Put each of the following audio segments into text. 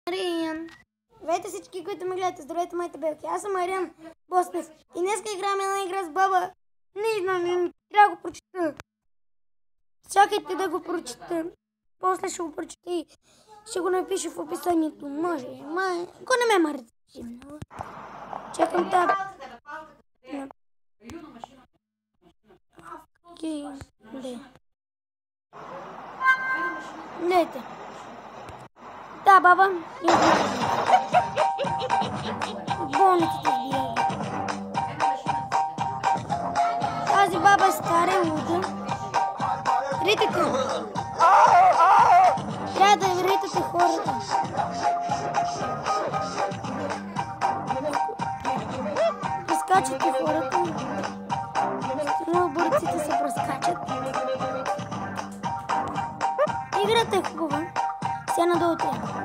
Мариан. Здравейте всички, които ме гледате. Здравейте, моите белки. Аз съм Мариан Боснев. И днеска играме една игра с баба. Не знам, трябва да го прочета. Чакайте да го прочета. После ще го прочета и ще го напиша в описанието. Може, ако не ме мързи много. Чакам таб. Дайте. Да, баба. Болницата сбира. Тази баба е стара и луда. Ритате. Трябва да ритате хората. Прескачате хората. Много борците се прескачат. Играта е хубава. Сега надолу трябва.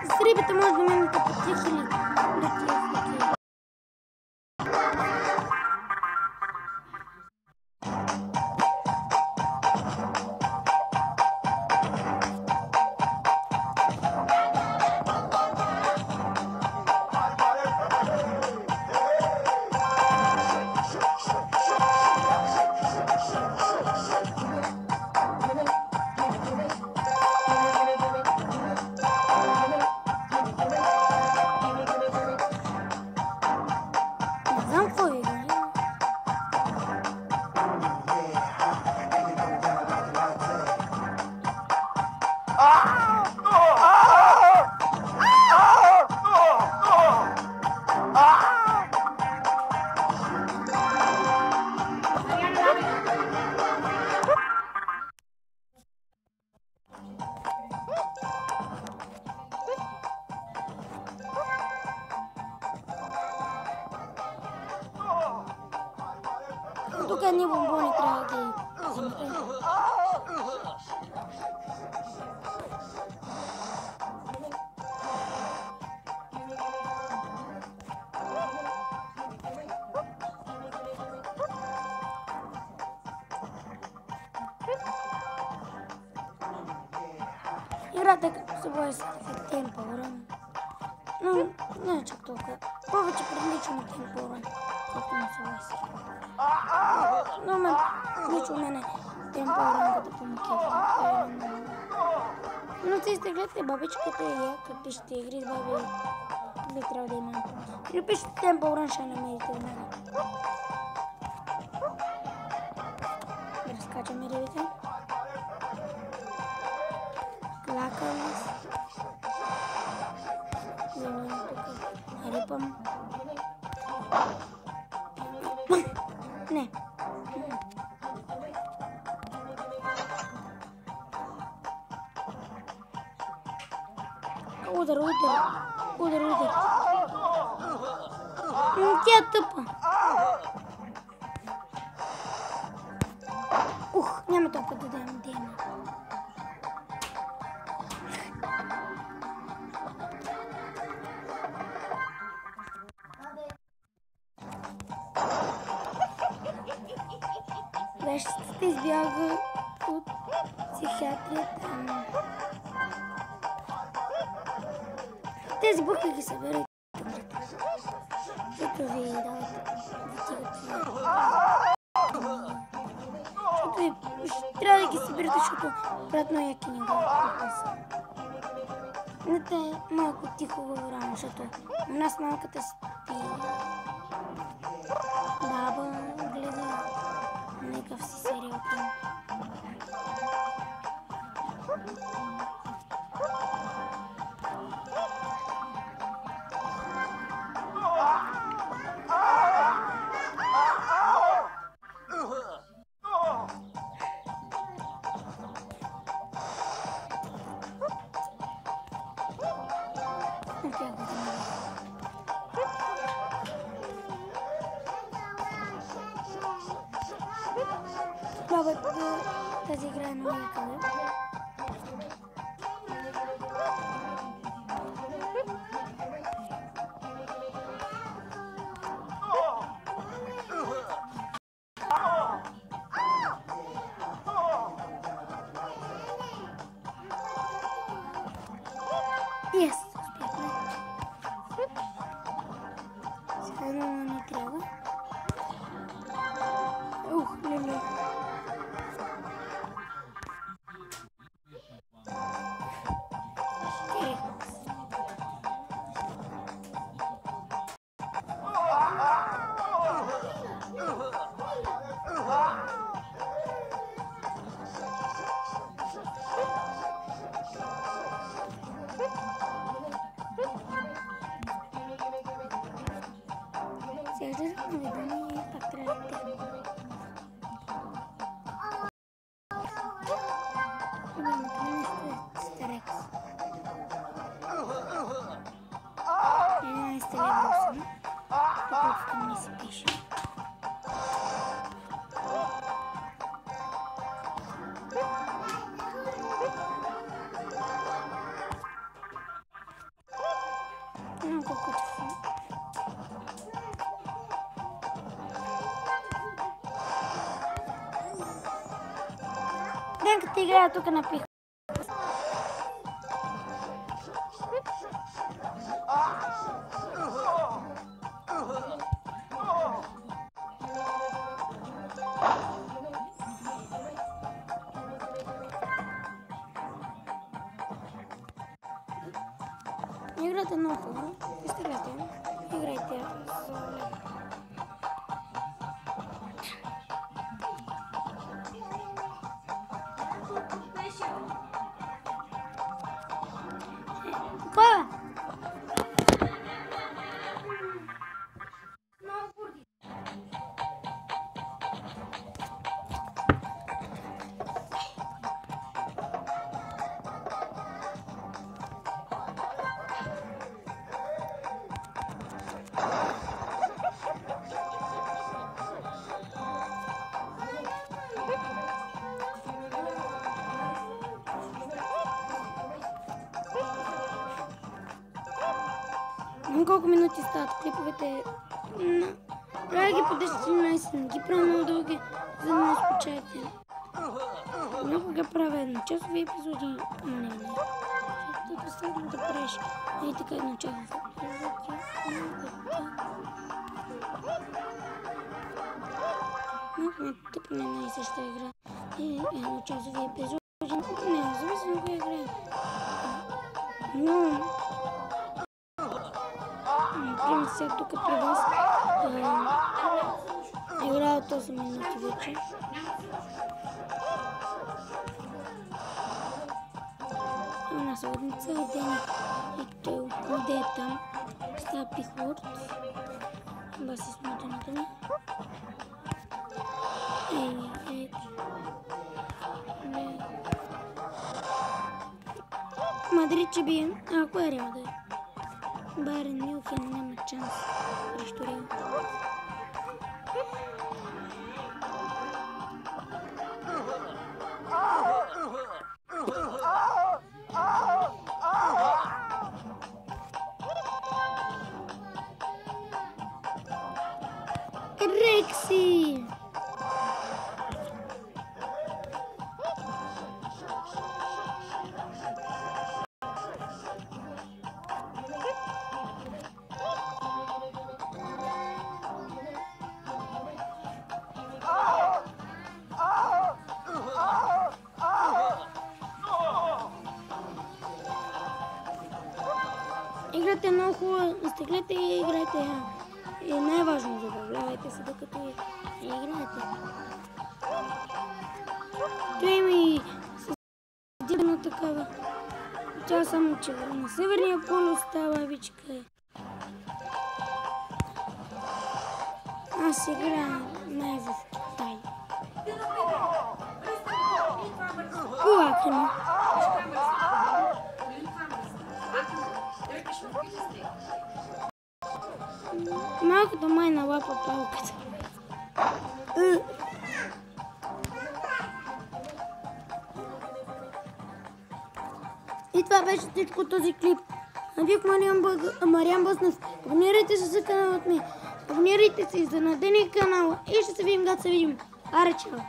С рибите може да минете по тях или до тях. Тук едни бомбони трябва да ги вземете. Играта е като се бои с темпа уран. Но не е чак толкова. Повече прилича на темпа уран, колкото не се бои с. Но ме лично мене темпа уран като по-макефа. Но си сте гледате бабичката и я, като пишете игри с баби, не трябва да имам. Или пишете темпа уран, ще намерите в мене. Да разкачаме рибите. Клакаме се. Вземам тук. Рипам. Не. Удар. Тя е тъпа. Няма толкова да дадем дема. Вещицата избяга от психиатрията. Тези бухи ги съберете. Защото ви дават трябва да ги съберете, защото обратно яки не го попаса. Не те малко тихо говоря, защото у нас малката спи. Баба гледа някакъв си сериал там. Бабата тази игра е много якава. Едно не трябва. Леле. Сега ще наведем и пак трябва да те. Старекс. 11 левел съм. Каквото ми се пише. Колко часа? Денката играя тук на пих. Играта е много хубава. Изтегляте. Играйте. Кой? Колко минути стават клиповете? Правя ги по 10-11, не ги правя много дълги, за да не скучайте. Някога правя едночасови епизоди, не. Тук следно да правиш и така едночасови епизоди. Малко ме тъпне една и съща игра. И едночасови епизоди. Не, зависимо коя игра. Но... Например, сега тук при вас играя от 8 минути вече. Една седмица и ден и той отиде там. Става пихлорд. Баси смотаната ми. Мадрид ще бием. Ако е Реал да е. Байерн Мюнхен няма шанс срещу Реал. Рекси! Играте много хубаво, изтеглете и играйте. И най-важно, забавлявайте се докато играете. Това има и съдибна такава. Тя само, че на Северния полюс става бичка. Аз играя най-в Китай. Лакано. Малкото май налапа палката. И това беше всичко този клип. Надих Мариан Бъснев. Абонирайте се за каналът ми. Абонирайте се за на Дени канала и ще се видим, когато се видим. Аре, чао!